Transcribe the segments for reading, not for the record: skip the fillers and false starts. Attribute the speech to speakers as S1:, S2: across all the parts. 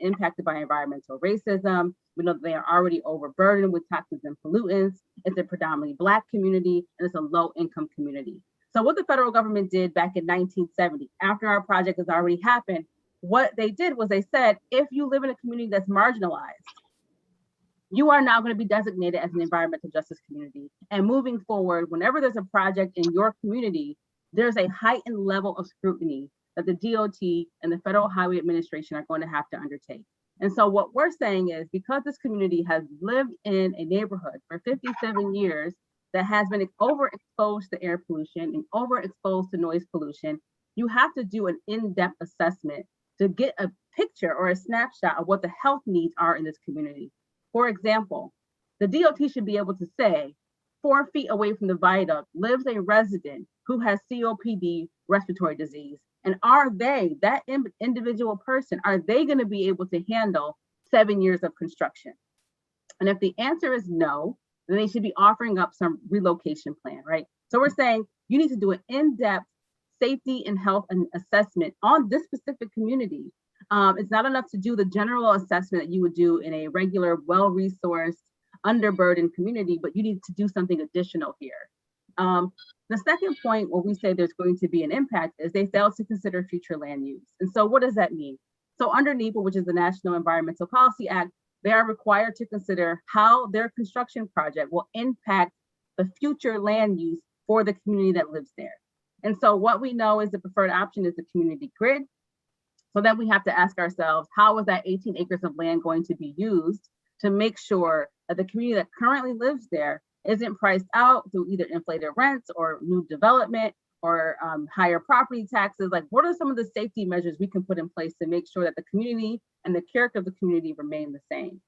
S1: impacted by environmental racism. We know that they are already overburdened with toxins and pollutants. It's a predominantly Black community, and it's a low-income community. So what the federal government did back in 1970, after our project has already happened, what they did was they said, if you live in a community that's marginalized, you are now going to be designated as an environmental justice community. And moving forward, whenever there's a project in your community, there's a heightened level of scrutiny that the DOT and the Federal Highway Administration are going to have to undertake. And so what we're saying is, because this community has lived in a neighborhood for 57 years that has been overexposed to air pollution and overexposed to noise pollution, you have to do an in-depth assessment to get a picture or a snapshot of what the health needs are in this community. For example, the DOT should be able to say, 4 feet away from the viaduct lives a resident who has COPD, respiratory disease. And are they, that individual person, are they going to be able to handle 7 years of construction? And if the answer is no, then they should be offering up some relocation plan, right? So we're saying you need to do an in-depth safety and health and assessment on this specific community. It's not enough to do the general assessment that you would do in a regular, well-resourced, underburdened community, but you need to do something additional here. The second point where we say there's going to be an impact is they fail to consider future land use. And so what does that mean? So under NEPA, which is the National Environmental Policy Act, they are required to consider how their construction project will impact the future land use for the community that lives there. And so what we know is the preferred option is the community grid. So then we have to ask ourselves, how is that 18 acres of land going to be used to make sure that the community that currently lives there isn't priced out through either inflated rents or new development or higher property taxes? Like, what are some of the safety measures we can put in place to make sure that the community and the character of the community remain the same?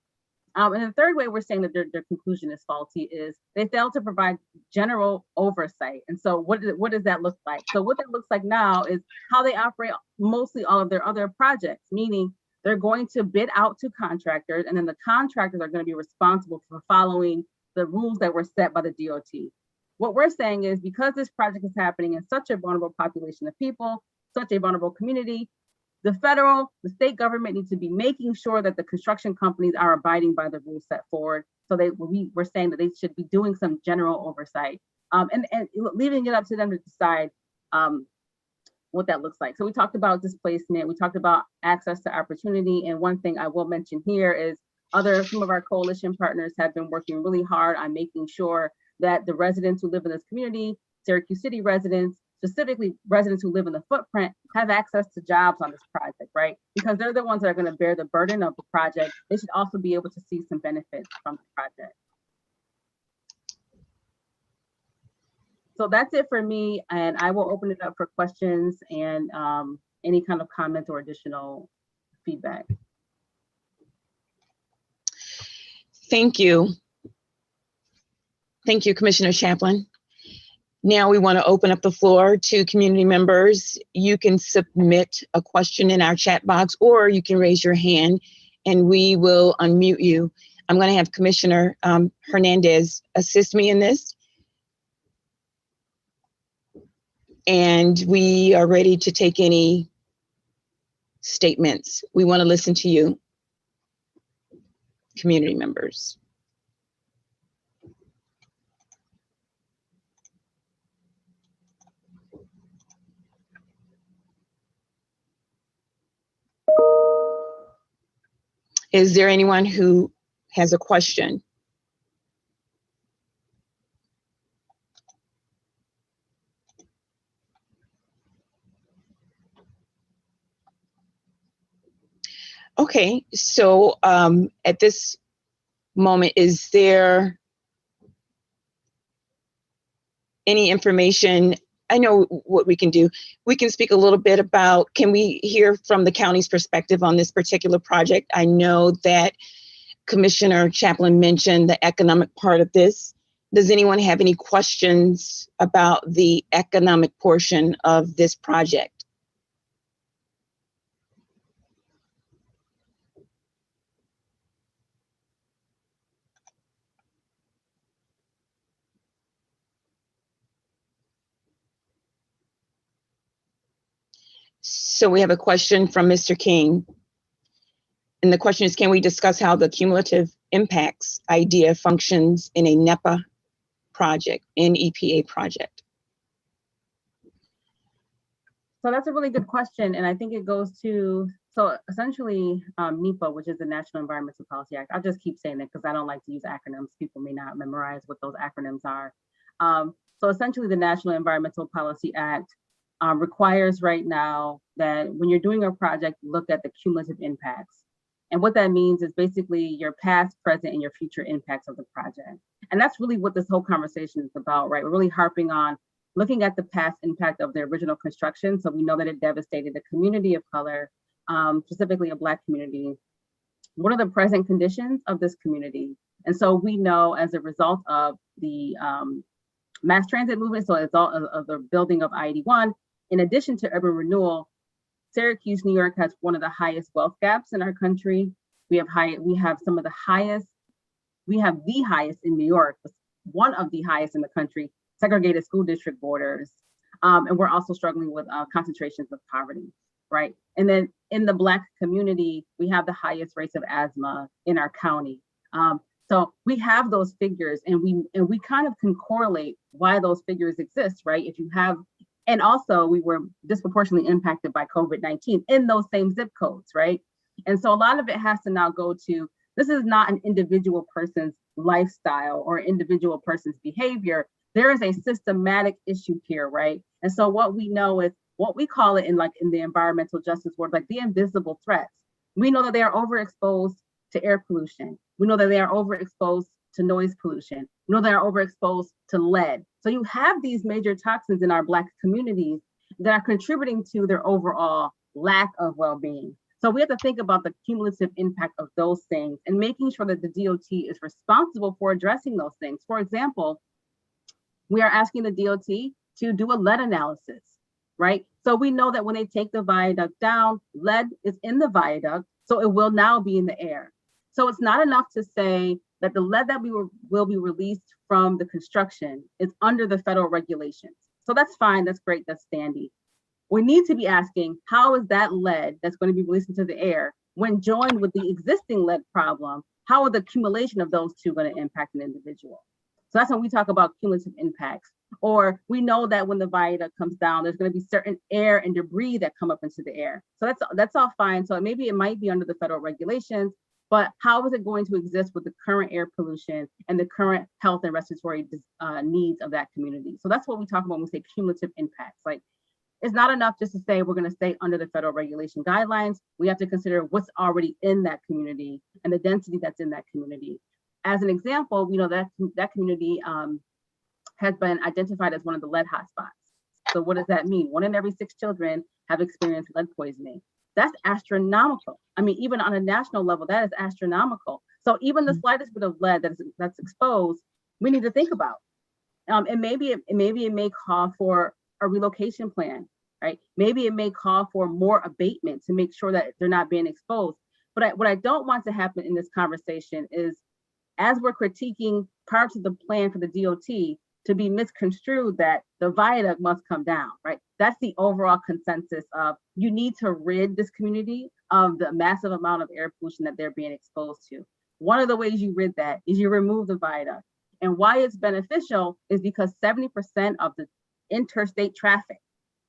S1: And the third way we're saying that their conclusion is faulty is they fail to provide general oversight. And so what does that look like? So what that looks like now is how they operate mostly all of their other projects, meaning they're going to bid out to contractors, and then the contractors are going to be responsible for following the rules that were set by the DOT. What we're saying is, because this project is happening in such a vulnerable population of people, such a vulnerable community, the federal, the state government needs to be making sure that the construction companies are abiding by the rules set forward. So we're saying that they should be doing some general oversight, and leaving it up to them to decide what that looks like. So we talked about displacement, we talked about access to opportunity, and one thing I will mention here is some of our coalition partners have been working really hard on making sure that the residents who live in this community, Syracuse City residents, specifically residents who live in the footprint, have access to jobs on this project, right? Because they're the ones that are going to bear the burden of the project. They should also be able to see some benefits from the project. So that's it for me, and I will open it up for questions and any kind of comments or additional feedback.
S2: Thank you. Thank you, Commissioner Chaplin. Now we want to open up the floor to community members. You can submit a question in our chat box, or you can raise your hand and we will unmute you. I'm going to have Commissioner Hernandez assist me in this. And we are ready to take any statements. We want to listen to you, community members. Is there anyone who has a question? Okay, so at this moment, is there any information? I know what we can do. We can speak a little bit about, can we hear from the county's perspective on this particular project? I know that Commissioner Chaplin mentioned the economic part of this. Does anyone have any questions about the economic portion of this project? So we have a question from Mr. King. And the question is, can we discuss how the cumulative impacts idea functions in a NEPA project, NEPA project?
S1: So that's a really good question. And I think it goes to, so essentially NEPA, which is the National Environmental Policy Act. I'll just keep saying it because I don't like to use acronyms. People may not memorize what those acronyms are. So essentially the National Environmental Policy Act requires right now that when you're doing a project, look at the cumulative impacts. And what that means is basically your past, present, and your future impacts of the project. And that's really what this whole conversation is about, right? We're really harping on looking at the past impact of the original construction. So we know that it devastated a community of color, specifically a Black community. What are the present conditions of this community? And so we know as a result of the mass transit movement, so as a result of the building of I-81, in addition to urban renewal, Syracuse, New York has one of the highest wealth gaps in our country. We have some of the highest, we have the highest in New York, one of the highest in the country, segregated school district borders. And we're also struggling with concentrations of poverty, right? And then in the Black community, we have the highest rates of asthma in our county. So we have those figures and we kind of can correlate why those figures exist, right? If you have, and also we were disproportionately impacted by COVID-19 in those same zip codes, right? And so a lot of it has to now go to, this is not an individual person's lifestyle or individual person's behavior. There is a systematic issue here, right? And so what we know is what we call it in the environmental justice world, like the invisible threats. We know that they are overexposed to air pollution. We know that they are overexposed to noise pollution. We know they are overexposed to lead. So you have these major toxins in our Black communities that are contributing to their overall lack of well-being. So we have to think about the cumulative impact of those things and making sure that the DOT is responsible for addressing those things. For example, we are asking the DOT to do a lead analysis, right? So we know that when they take the viaduct down, lead is in the viaduct, so it will now be in the air. So it's not enough to say that the lead that will be released from the construction is under the federal regulations. So that's fine, that's great, that's standy. We need to be asking, how is that lead that's going to be released into the air, when joined with the existing lead problem, how are the accumulation of those two going to impact an individual? So that's when we talk about cumulative impacts. Or we know that when the viaduct comes down, there's going to be certain air and debris that come up into the air. So that's all fine. So maybe it might be under the federal regulations, but how is it going to exist with the current air pollution and the current health and respiratory needs of that community? So that's what we talk about when we say cumulative impacts. Like, it's not enough just to say we're going to stay under the federal regulation guidelines. We have to consider what's already in that community and the density that's in that community. As an example, we know that that community has been identified as one of the lead hotspots. So what does that mean? 1 in every 6 children have experienced lead poisoning. That's astronomical. I mean, even on a national level, that is astronomical. So even the slightest bit of lead that's exposed, we need to think about. And maybe it may call for a relocation plan, right? Maybe it may call for more abatement to make sure that they're not being exposed. But what I don't want to happen in this conversation is, as we're critiquing parts of the plan for the DOT, to be misconstrued that the viaduct must come down, right? That's the overall consensus of, you need to rid this community of the massive amount of air pollution that they're being exposed to. One of the ways you rid that is you remove the viaduct. And why it's beneficial is because 70% of the interstate traffic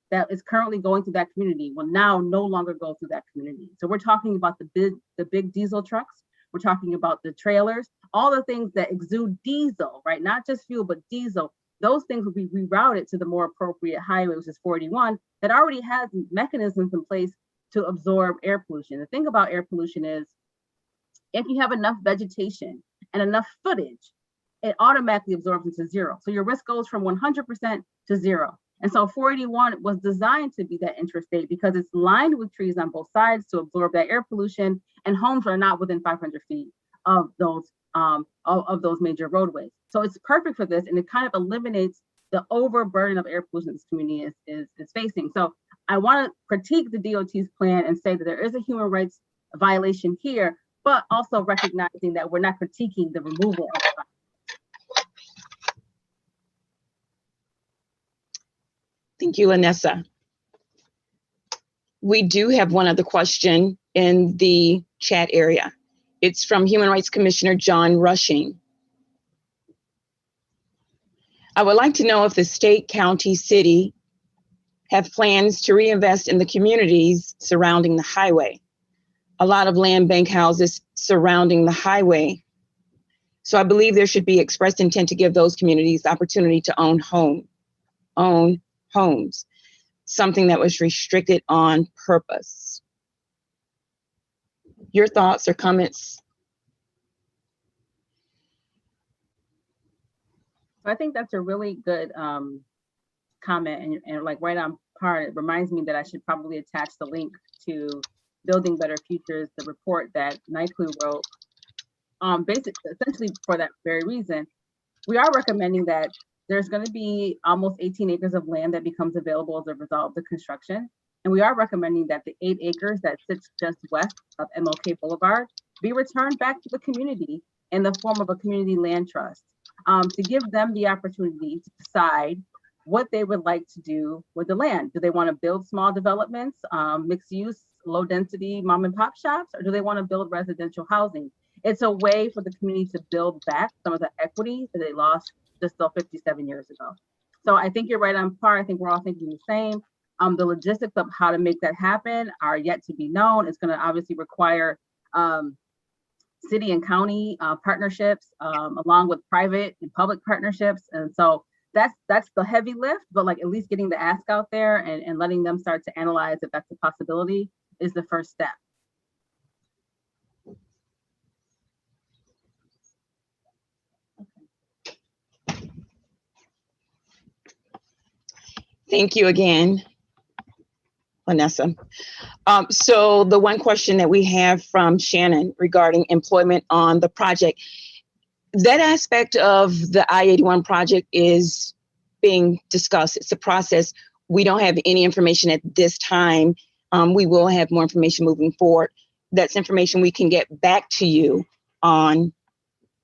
S1: that is currently going through that community will now no longer go through that community. So we're talking about the big diesel trucks. We're talking about the trailers, all the things that exude diesel, right? Not just fuel, but diesel. Those things will be rerouted to the more appropriate highway, which is 41, that already has mechanisms in place to absorb air pollution. The thing about air pollution is, if you have enough vegetation and enough footage, it automatically absorbs into zero. So your risk goes from 100% to zero. And so 481 was designed to be that interstate because it's lined with trees on both sides to absorb that air pollution, and homes are not within 500 feet of those major roadways. So it's perfect for this, and it kind of eliminates the overburden of air pollution this community is facing. So I want to critique the DOT's plan and say that there is a human rights violation here, but also recognizing that we're not critiquing the removal of the.
S2: Thank you, Anessa. We do have one other question in the chat area. It's from Human Rights Commissioner John Rushing. I would like to know if the state, county, city have plans to reinvest in the communities surrounding the highway. A lot of land bank houses surrounding the highway. So I believe there should be expressed intent to give those communities the opportunity to own homes, something that was restricted on purpose. Your thoughts or comments?
S1: I think that's a really good comment, and like right on par. It reminds me that I should probably attach the link to Building Better Futures, the report that NYCLU wrote. Basically, essentially for that very reason, we are recommending that there's going to be almost 18 acres of land that becomes available as a result of the construction. And we are recommending that the 8 acres that sits just west of MLK Boulevard be returned back to the community in the form of a community land trust, to give them the opportunity to decide what they would like to do with the land. Do they want to build small developments, mixed use, low density mom and pop shops, or do they want to build residential housing? It's a way for the community to build back some of the equity that they lost just 57 years ago. So I think you're right on par. I think we're all thinking the same. The logistics of how to make that happen are yet to be known. It's going to obviously require city and county partnerships, along with private and public partnerships. And so that's the heavy lift, but like at least getting the ask out there and letting them start to analyze if that's a possibility is the first step.
S2: Thank you again, Vanessa. So the one question that we have from Shannon regarding employment on the project, that aspect of the I-81 project is being discussed. It's a process. We don't have any information at this time. We will have more information moving forward. That's information we can get back to you on,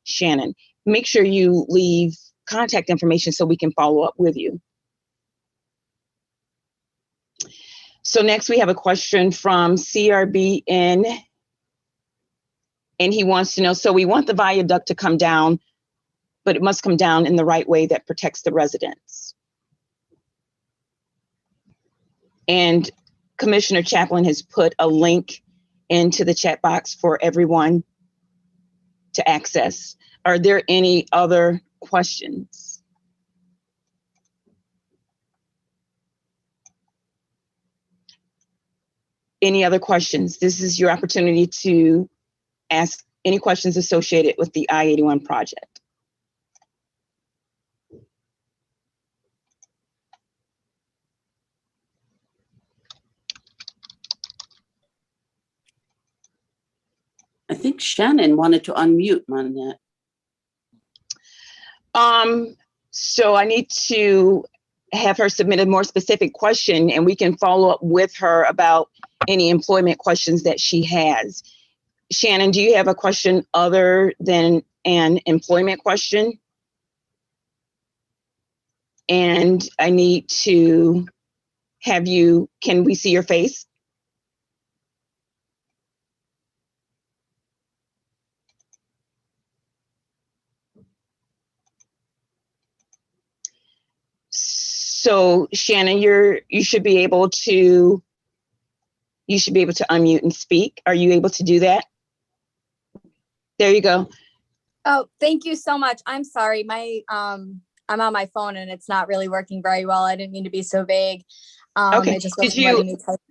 S2: Shannon. Make sure you leave contact information so we can follow up with you. So next we have a question from CRBN, and he wants to know, so we want the viaduct to come down, but it must come down in the right way that protects the residents. And Commissioner Chaplin has put a link into the chat box for everyone to access. Are there any other questions? Any other questions? This is your opportunity to ask any questions associated with the I-81 project.
S3: I think Shannon wanted to unmute, Monette.
S2: So I need to have her submit a more specific question, and we can follow up with her about any employment questions that she has. Shannon, do you have a question other than an employment question? And I need to have you, can we see your face? So Shannon, you should be able to unmute and speak. Are you able to do that? There you go.
S4: Oh, thank you so much. I'm sorry. I'm on my phone and it's not really working very well. I didn't mean to be so vague.
S2: Okay.
S4: It just wasn't letting me type.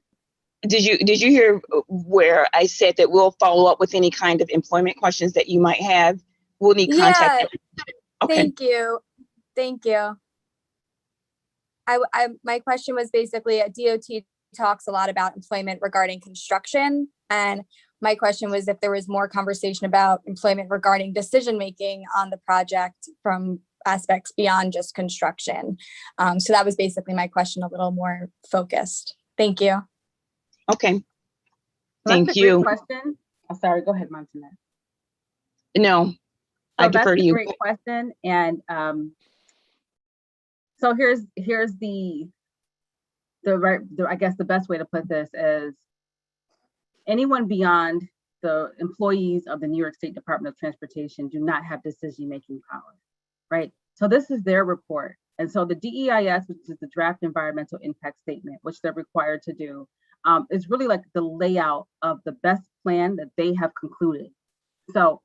S2: Did you hear where I said that we'll follow up with any kind of employment questions that you might have? We'll need contact.
S4: Yeah.
S2: Okay.
S4: Thank you. Thank you. My question was basically, DOT talks a lot about employment regarding construction, and my question was if there was more conversation about employment regarding decision-making on the project from aspects beyond just construction. So that was basically my question, a little more focused. Thank you.
S2: Okay.
S1: Well,
S2: Thank you.
S1: Great question. Oh, sorry, go ahead, Montanette.
S2: No, I defer to you.
S1: Great question. And so here's the I guess the best way to put this is anyone beyond the employees of the New York State Department of Transportation do not have decision-making power, right? So this is their report. And so the DEIS, which is the draft environmental impact statement, which they're required to do, is really like the layout of the best plan that they have concluded. So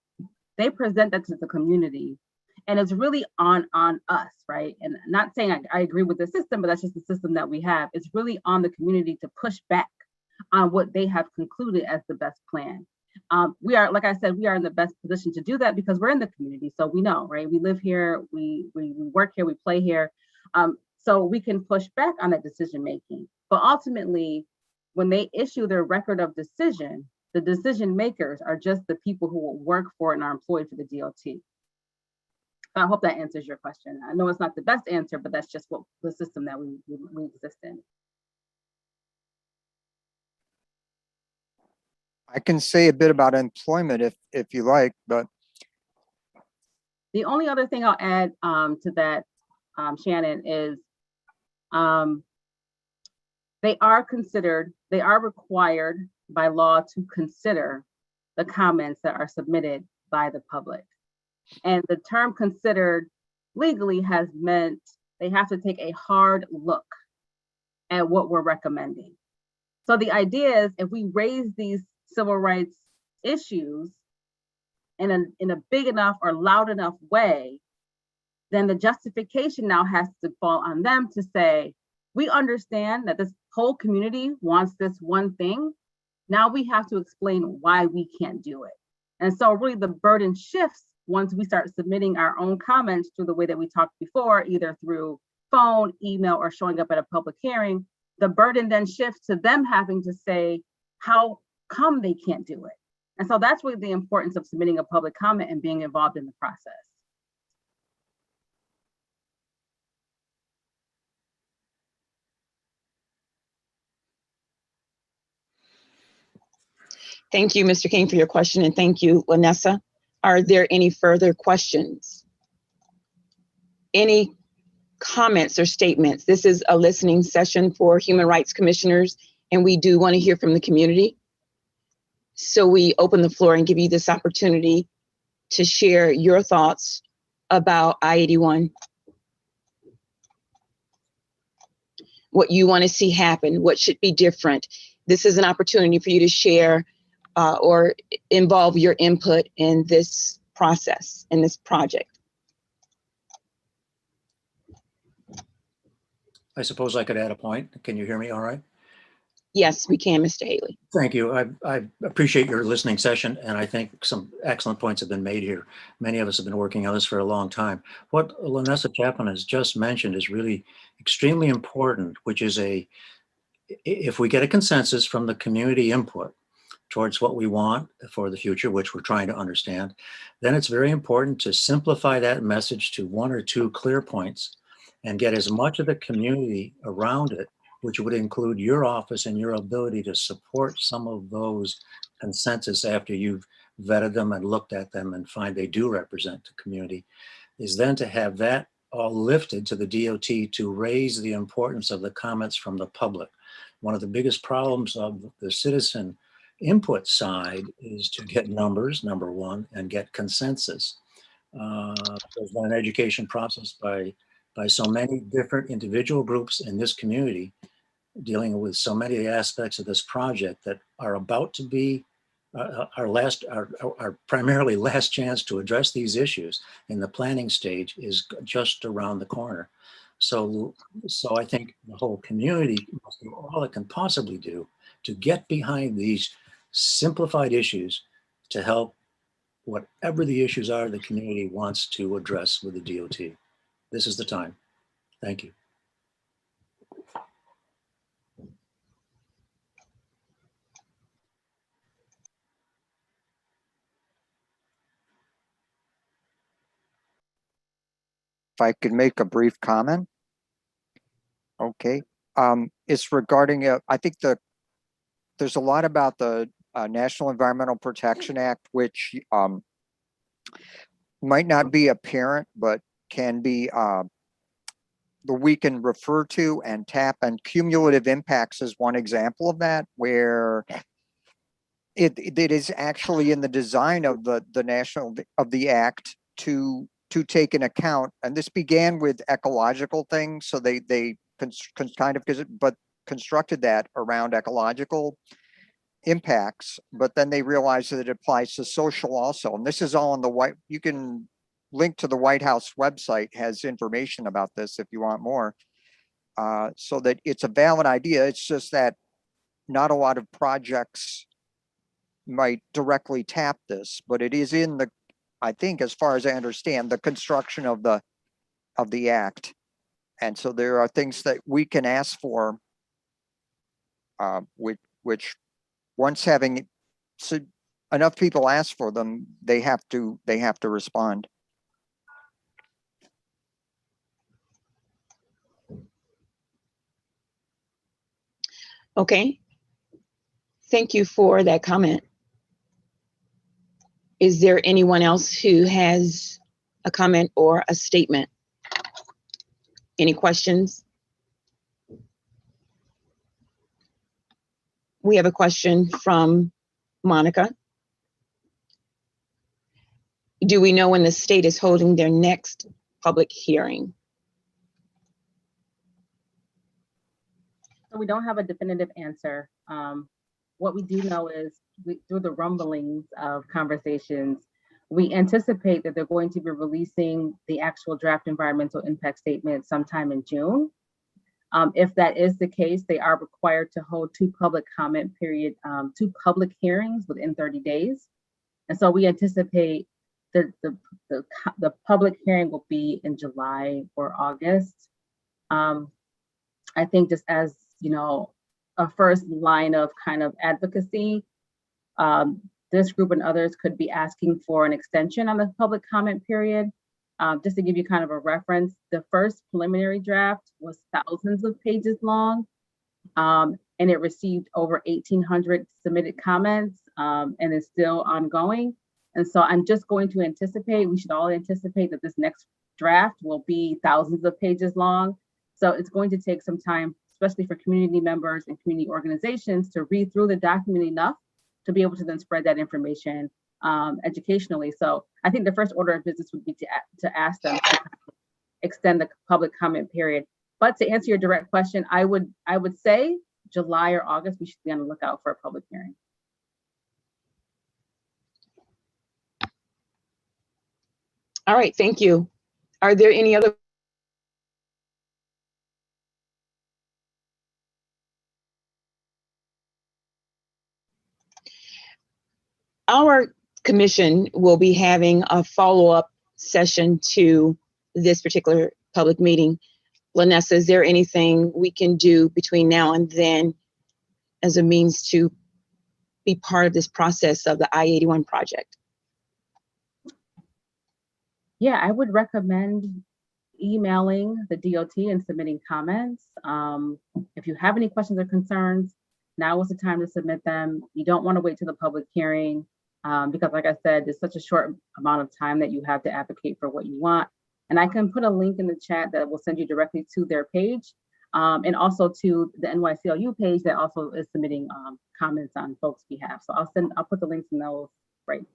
S1: they present that to the community, and it's really on us, right? And not saying I agree with the system, but that's just the system that we have. It's really on the community to push back on what they have concluded as the best plan. We are, like I said, we are in the best position to do that because we're in the community. So we know, right? We live here, we work here, we play here. So we can push back on that decision making. But ultimately, when they issue their record of decision, the decision makers are just the people who will work for and are employed for the DOT. I hope that answers your question. I know it's not the best answer, but that's just what the system that we exist in.
S5: I can say a bit about employment if you like, but
S1: the only other thing I'll add to that, Shannon, is they are required by law to consider the comments that are submitted by the public. And the term considered legally has meant they have to take a hard look at what we're recommending. So the idea is if we raise these civil rights issues in a big enough or loud enough way, then the justification now has to fall on them to say, we understand that this whole community wants this one thing. Now we have to explain why we can't do it. And so really the burden shifts once we start submitting our own comments through the way that we talked before, either through phone, email, or showing up at a public hearing. The burden then shifts to them having to say, how come they can't do it? And so that's really the importance of submitting a public comment and being involved in the process.
S2: Thank you, Mr. King, for your question, and thank you, Lanessa. Are there any further questions? Any comments or statements? This is a listening session for human rights commissioners, and we do want to hear from the community. So we open the floor and give you this opportunity to share your thoughts about I-81. What you want to see happen, what should be different. This is an opportunity for you to share or involve your input in this process, in this project.
S6: I suppose I could add a point. Can you hear me all right?
S2: Yes, we can, Mr. Haley.
S6: Thank you. I appreciate your listening session, and I think some excellent points have been made here. Many of us have been working on this for a long time. What Lanessa Chapman has just mentioned is really extremely important, which is if we get a consensus from the community input towards what we want for the future, which we're trying to understand, then it's very important to simplify that message to one or two clear points and get as much of the community around it, which would include your office and your ability to support some of those consensus after you've vetted them and looked at them and find they do represent the community, is then to have that all lifted to the DOT to raise the importance of the comments from the public. One of the biggest problems of the citizen input side is to get numbers, number one, and get consensus. There's been an education process by so many different individual groups in this community dealing with so many aspects of this project that are about to be our primarily last chance to address these issues in the planning stage is just around the corner. So I think the whole community must do all it can possibly do to get behind these simplified issues to help whatever the issues are the community wants to address with the DOT. This is the time. Thank you.
S5: if I could make a brief comment. Okay. It's regarding, I think there's a lot about the National Environmental Protection Act, which might not be apparent, but can be we can refer to and tap, and cumulative impacts is one example of that, where it is actually in the design of the act to take into account, and this began with ecological things, so they constructed that around ecological impacts, but then they realized that it applies to social also. And this is all on the you can link to the White House website, has information about this if you want more. So that it's a valid idea. It's just that not a lot of projects might directly tap this, but it is in the, I think, as far as I understand, the construction of the act. And so there are things that we can ask for, which once having enough people ask for them, they have to respond.
S2: Okay. Thank you for that comment. Is there anyone else who has a comment or a statement? Any questions? We have a question from Monica. Do we know when the state is holding their next public hearing?
S1: So we don't have a definitive answer. What we do know is through the rumblings of conversations, we anticipate that they're going to be releasing the actual draft environmental impact statement sometime in June. If that is the case, they are required to hold two public hearings within 30 days. And so we anticipate that the public hearing will be in July or August. I think just as, a first line of kind of advocacy, this group and others could be asking for an extension on the public comment period. Just to give you kind of a reference, the first preliminary draft was thousands of pages long, and it received over 1,800 submitted comments, and is still ongoing. And so I'm just going to anticipate, we should all anticipate that this next draft will be thousands of pages long. So it's going to take some time, especially for community members and community organizations, to read through the document enough to be able to then spread that information educationally. So I think the first order of business would be to ask them to extend the public comment period. But to answer your direct question, I would say July or August, we should be on the lookout for a public hearing.
S2: All right, thank you. Are there any other? Our commission will be having a follow-up session to this particular public meeting. Lanessa, is there anything we can do between now and then as a means to be part of this process of the I-81 project?
S1: Yeah, I would recommend emailing the DOT and submitting comments. If you have any questions or concerns, now is the time to submit them. You don't want to wait till the public hearing because, like I said, there's such a short amount of time that you have to advocate for what you want. And I can put a link in the chat that will send you directly to their page and also to the NYCLU page that also is submitting comments on folks' behalf. So I'll put the links in those right.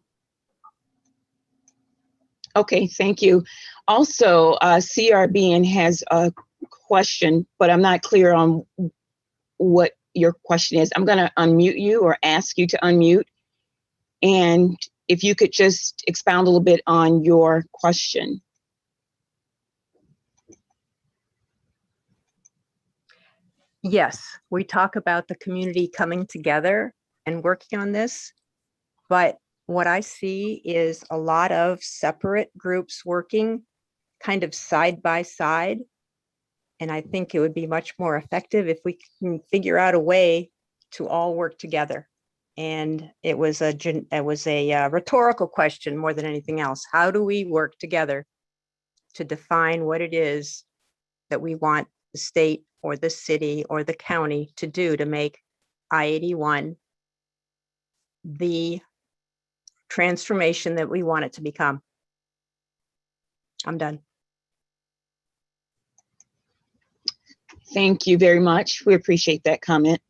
S2: Okay, thank you. Also, CRBN has a question, but I'm not clear on what your question is. I'm going to unmute you or ask you to unmute. And if you could just expound a little bit on your question.
S7: Yes, we talk about the community coming together and working on this, but what I see is a lot of separate groups working kind of side by side. And I think it would be much more effective if we can figure out a way to all work together. And it was a rhetorical question more than anything else. How do we work together to define what it is that we want the state or the city or the county to do to make I-81 the transformation that we want it to become? I'm done.
S2: Thank you very much. We appreciate that comment.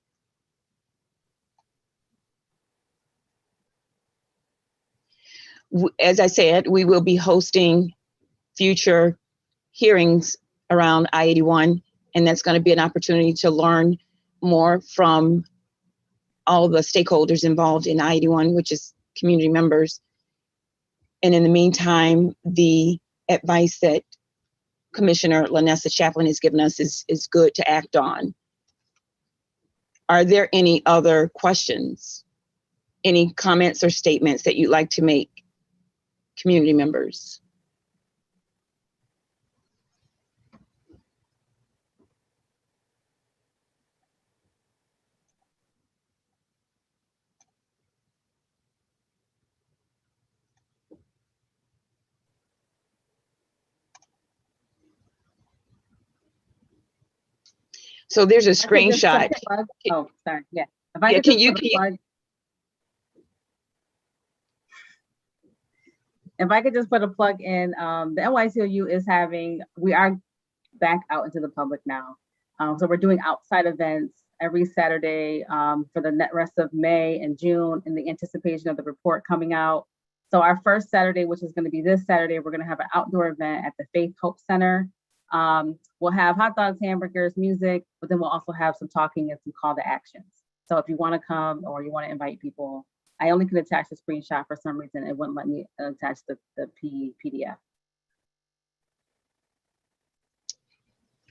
S2: As I said, we will be hosting future hearings around I-81, and that's going to be an opportunity to learn more from all the stakeholders involved in I-81, which is community members. And in the meantime, the advice that Commissioner Lanessa Chaplin has given us is good to act on. Are there any other questions? Any comments or statements that you'd like to make, community members? So there's a
S1: I could just put
S2: screenshot.
S1: a plug- Oh, sorry. Yeah. If I
S2: Yeah,
S1: could just put a plug. If I could just put a plug in, the NYCOU is we are back out into the public now. So we're doing outside events every Saturday for the rest of May and June in the anticipation of the report coming out. So our first Saturday, which is going to be this Saturday, we're going to have an outdoor event at the Faith Hope Center. We'll have hot dogs, hamburgers, music, but then we'll also have some talking and some call to actions. So if you want to come or you want to invite people, I only could attach the screenshot for some reason. It wouldn't let me attach the PDF.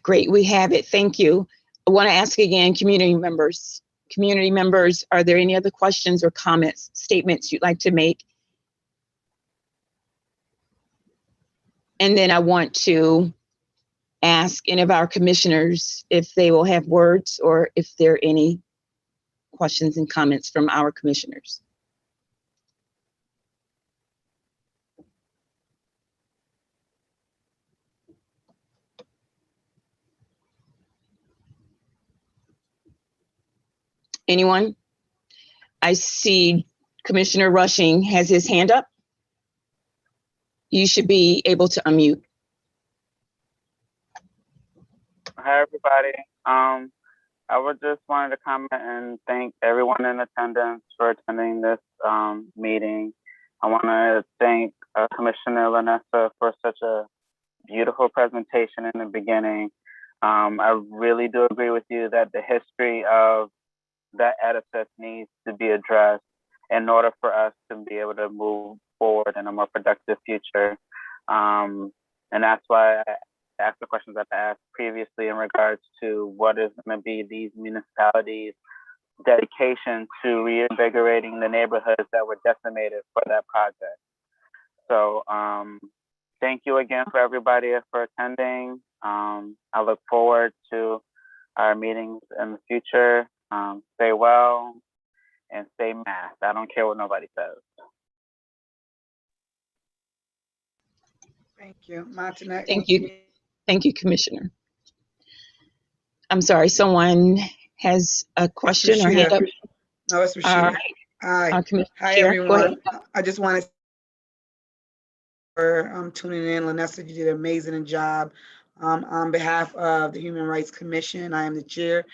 S2: Great, we have it. Thank you. I want to ask again, community members, are there any other questions or comments, statements you'd like to make? And then I want to ask any of our commissioners if they will have words or if there are any questions and comments from our commissioners. Anyone? I see Commissioner Rushing has his hand up. You should be able to unmute.
S8: Hi, everybody. I would just wanted to comment and thank everyone in attendance for attending this meeting. I want to thank Commissioner Lanessa for such a beautiful presentation in the beginning. I really do agree with you that the history of that edifice needs to be addressed in order for us to be able to move forward in a more productive future. And that's why I asked the questions that I asked previously in regards to what is going to be these municipalities' dedication to reinvigorating the neighborhoods that were decimated for that project. So thank you again for everybody for attending. I look forward to our meetings in the future. Stay well and stay masked. I don't care what nobody says.
S9: Thank you. Martinet.
S2: Thank you. Thank you, Commissioner. I'm sorry, someone has a question or hand up?
S9: No, it's Rashida. Hi. Hi, everyone. I just wanted for tuning in. Lanessa, you did an amazing job. On behalf of the Human Rights Commission, I am the chair.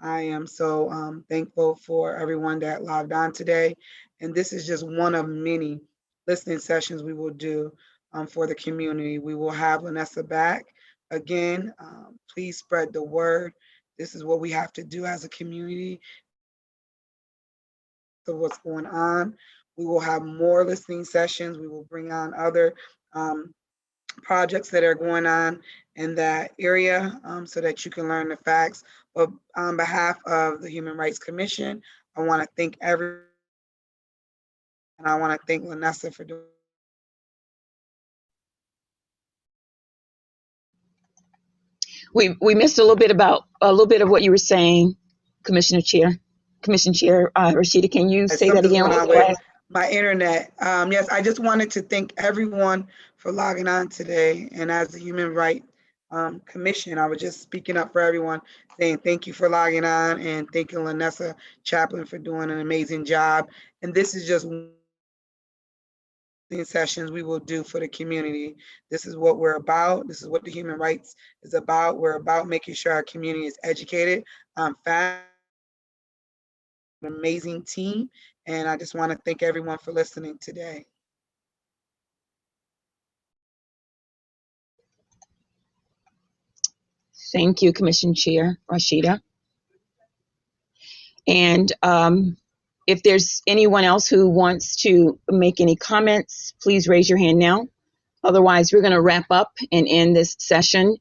S9: I am so thankful for everyone that logged on today. And this is just one of many listening sessions we will do for the community. We will have Lanessa back again. Please spread the word. This is what we have to do as a community. So what's going on. We will have more listening sessions. We will bring on other projects that are going on in that area so that you can learn the facts. But on behalf of the Human Rights Commission, I want to thank everyone. And I want to thank Lanessa for doing.
S2: We missed a little bit of what you were saying, Commissioner Chair. Rashida, can you say that again?
S9: My internet. Yes, I just wanted to thank everyone for logging on today. And as the Human Rights Commission, I was just speaking up for everyone, saying thank you for logging on and thanking Lanessa Chaplin for doing an amazing job. And this is just sessions we will do for the community. This is what we're about. This is what the human rights is about. We're about making sure our community is educated. An amazing team. And I just want to thank everyone for listening today.
S2: Thank you, Commission Chair Rashida. And if there's anyone else who wants to make any comments, please raise your hand now. Otherwise, we're going to wrap up and end this session.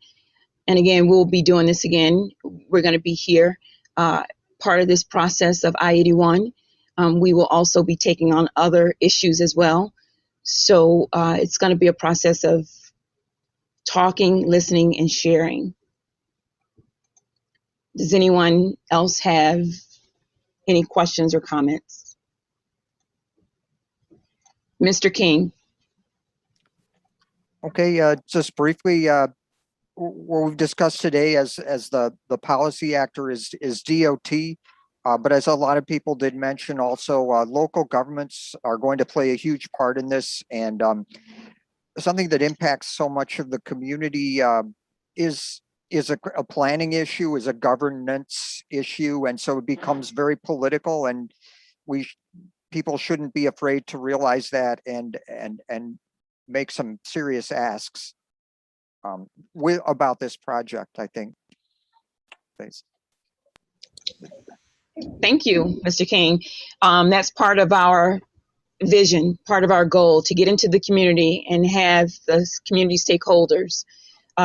S2: And again, we'll be doing this again. We're going to be here, part of this process of I-81. We will also be taking on other issues as well. So it's going to be a process of talking, listening, and sharing. Does anyone else have any questions or comments? Mr. King.
S5: Okay, just briefly, what we've discussed today as the policy actor is DOT. But as a lot of people did mention also, local governments are going to play a huge part in this, and something that impacts so much of the community is a planning issue, is a governance issue, and so it becomes very political, and people shouldn't be afraid to realize that and make some serious asks about this project, I think. Thanks.
S2: Thank you, Mr. King. That's part of our vision, part of our goal, to get into the community and have the community stakeholders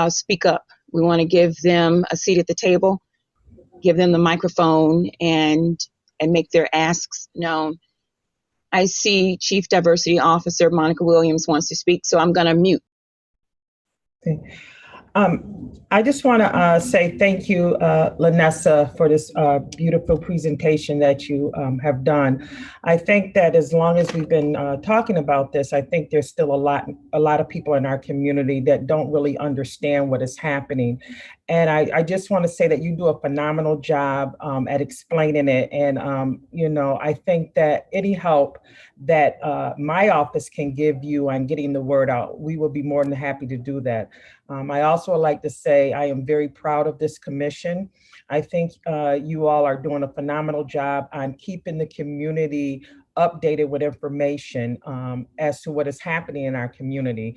S2: speak up. We want to give them a seat at the table, give them the microphone, and make their asks known. I see Chief Diversity Officer Monica Williams wants to speak, so I'm going to mute.
S10: Okay. I just want to say thank you, Lanessa, for this beautiful presentation that you have done. I think that as long as we've been talking about this, I think there's still a lot of people in our community that don't really understand what is happening. And I just want to say that you do a phenomenal job at explaining it. And, you know, I think that any help that my office can give you on getting the word out, we will be more than happy to do that. I also would like to say I am very proud of this commission. I think you all are doing a phenomenal job on keeping the community updated with information as to what is happening in our community.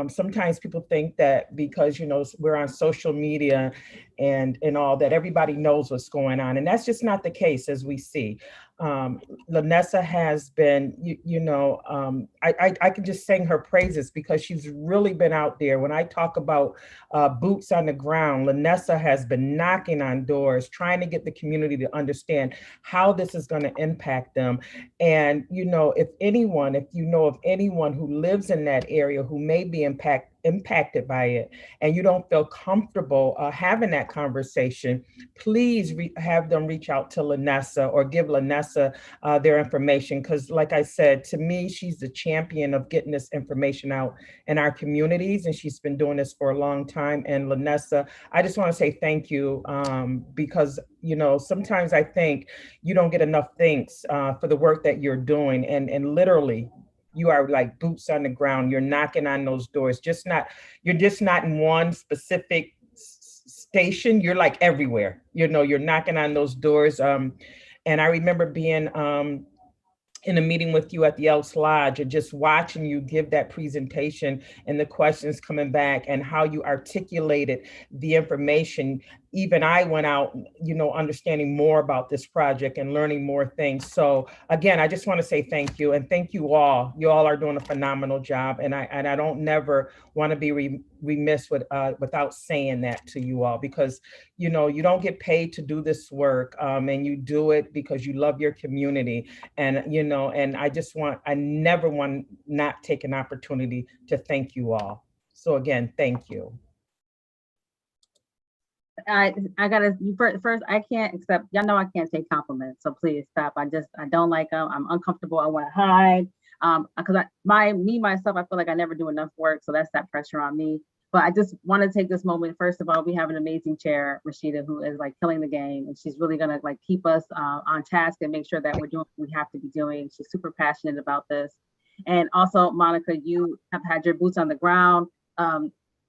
S10: Sometimes people think that because, you know, we're on social media and all that, everybody knows what's going on. And that's just not the case, as we see. Lanessa has been, I can just sing her praises because she's really been out there. When I talk about boots on the ground, Lanessa has been knocking on doors, trying to get the community to understand how this is going to impact them. And, you know, if you know of anyone who lives in that area who may be impacted by it, and you don't feel comfortable having that conversation, please have them reach out to Lanessa or give Lanessa their information. Because like I said, to me, she's the champion of getting this information out in our communities, and she's been doing this for a long time. And Lanessa, I just want to say thank you because, you know, sometimes I think you don't get enough thanks for the work that you're doing, and literally, you are like boots on the ground. You're knocking on those doors. You're just not in one specific station. You're like everywhere. You know, you're knocking on those doors. And I remember being in a meeting with you at the Elks Lodge and just watching you give that presentation and the questions coming back and how you articulated the information. Even I went out, you know, understanding more about this project and learning more things. So again, I just want to say thank you, and thank you all. You all are doing a phenomenal job, and I don't never want to be remiss without saying that to you all, because, you know, you don't get paid to do this work, and you do it because you love your community. And, you know, and I never want not take an opportunity to thank you all. So again, thank you.
S1: I gotta first. I can't accept. Y'all know I can't take compliments, so please stop. I don't like them. I'm uncomfortable. I want to hide. Because myself, I feel like I never do enough work, so that's that pressure on me. But I just want to take this moment. First of all, we have an amazing chair, Rashida, who is like killing the game, and she's really gonna like keep us on task and make sure that we're doing what we have to be doing. She's super passionate about this. And also, Monica, you have had your boots on the ground,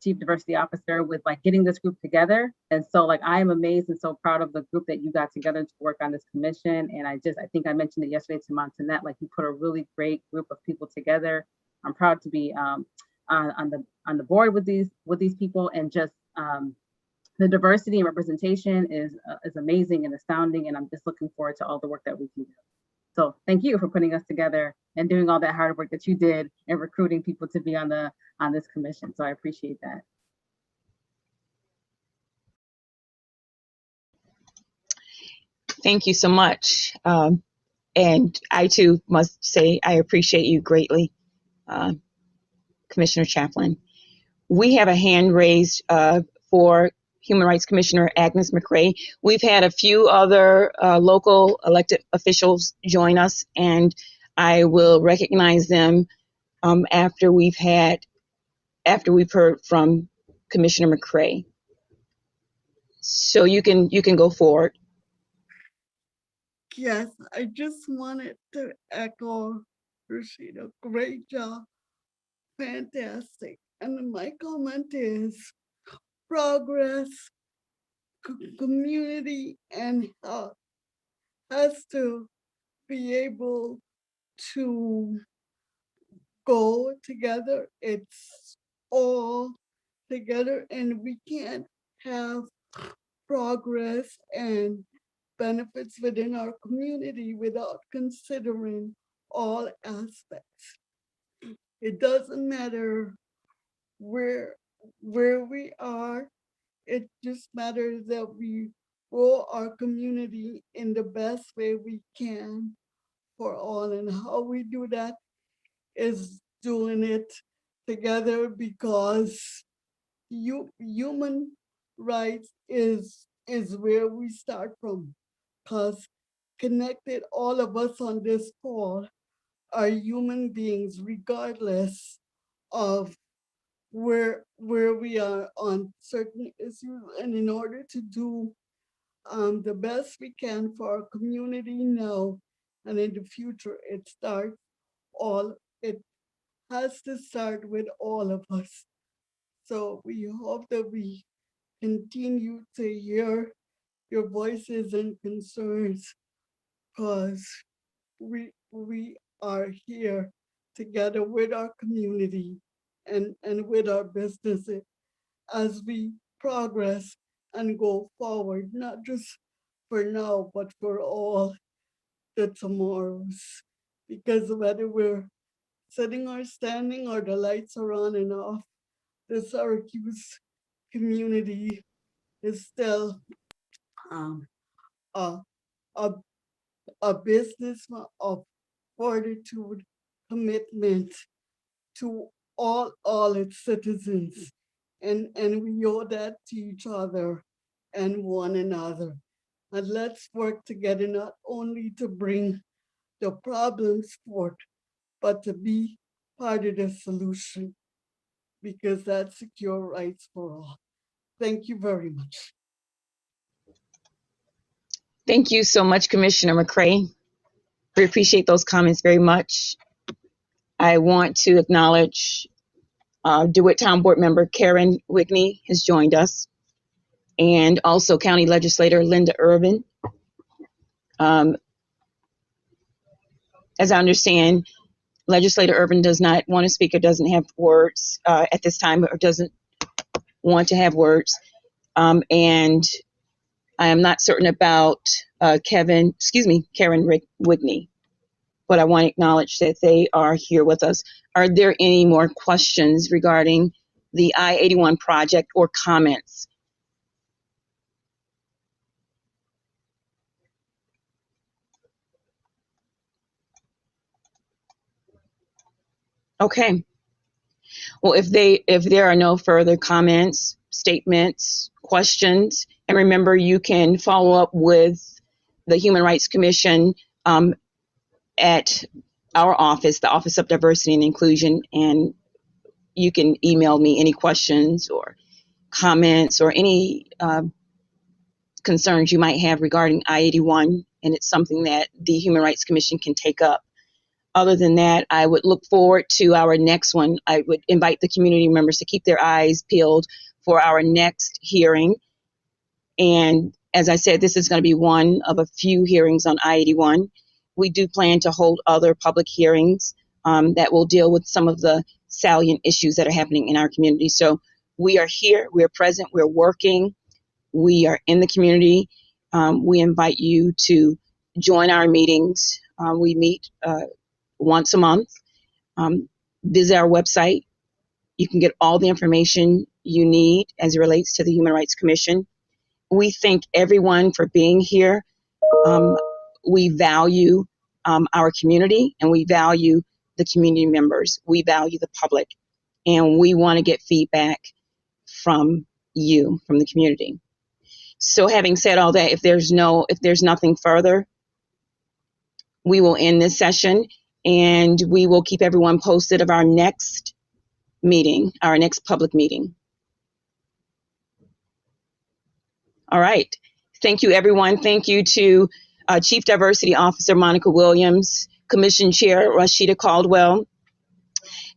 S1: Chief Diversity Officer, with like getting this group together. And so like, I am amazed and so proud of the group that you got together to work on this commission. And I think I mentioned it yesterday to Montanette, like you put a really great group of people together. I'm proud to be on the board with these people, and just the diversity and representation is amazing and astounding. And I'm just looking forward to all the work that we can do. So thank you for putting us together and doing all that hard work that you did and recruiting people to be on this commission. So I appreciate that.
S2: Thank you so much. And I too must say I appreciate you greatly, Commissioner Chaplin. We have a hand raised for Human Rights Commissioner Agnes McCrae. We've had a few other local elected officials join us, and I will recognize them after we've heard from Commissioner McCrae. So you can go forward.
S11: Yes, I just wanted to echo Rashida. Great job. Fantastic. And my comment is progress, community, and health has to be able to go together. It's all together, and we can't have progress and benefits within our community without considering all aspects. It doesn't matter where we are. It just matters that we grow our community in the best way we can for all. And how we do that is doing it together, because human rights is where we start from. Because connected, all of us on this call are human beings, regardless of where we are on certain issues. And in order to do the best we can for our community now and in the future, it has to start with all of us. So we hope that we continue to hear your voices and concerns, because we are here together with our community and with our businesses as we progress and go forward, not just for now, but for all the tomorrows. Because whether we're sitting or standing or the lights are on and off, the Syracuse community is still a, a, a business of fortitude, commitment to all its citizens. And we owe that to each other and one another. And let's work together not only to bring the problems forth, but to be part of the solution, because that's secure rights for all. Thank you very much.
S2: Thank you so much, Commissioner McCrae. We appreciate those comments very much. I want to acknowledge DeWitt Town Board member Karen Whitney has joined us, and also County Legislator Linda Irvin. As I understand, Legislator Irvin does not want to speak or doesn't have words at this time, or doesn't want to have words. And I am not certain about Karen Whitney, but I want to acknowledge that they are here with us. Are there any more questions regarding the I-81 project or comments? Okay. Well, if there are no further comments, statements, questions, and remember, you can follow up with the Human Rights Commission at our office, the Office of Diversity and Inclusion, and you can email me any questions or comments or any concerns you might have regarding I-81, and it's something that the Human Rights Commission can take up Other than that, I would look forward to our next one. I would invite the community members to keep their eyes peeled for our next hearing. And as I said, this is going to be one of a few hearings on I-81. We do plan to hold other public hearings that will deal with some of the salient issues that are happening in our community. So we are here, we're present, we're working, we are in the community. We invite you to join our meetings. We meet once a month. Visit our website. You can get all the information you need as it relates to the Human Rights Commission. We thank everyone for being here. We value our community, and we value the community members. We value the public, and we want to get feedback from you, from the community. So having said all that, if there's nothing further, we will end this session, and we will keep everyone posted of our next meeting, our next public meeting. All right. Thank you, everyone. Thank you to Chief Diversity Officer Monica Williams, Commission Chair Rashida Caldwell,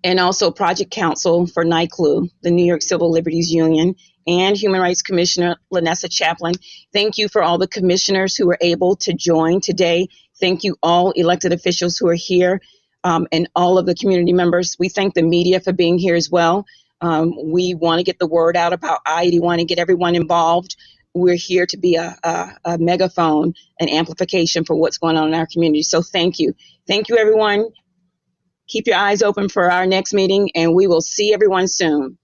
S2: and also Project Counsel for NYCLU, the New York Civil Liberties Union, and Human Rights Commissioner Lanessa Chaplin. Thank you for all the commissioners who were able to join today. Thank you all elected officials who are here, and all of the community members. We thank the media for being here as well. We want to get the word out about I-81 and get everyone involved. We're here to be a megaphone, an amplification for what's going on in our community. So thank you. Thank you, everyone. Keep your eyes open for our next meeting, and we will see everyone soon.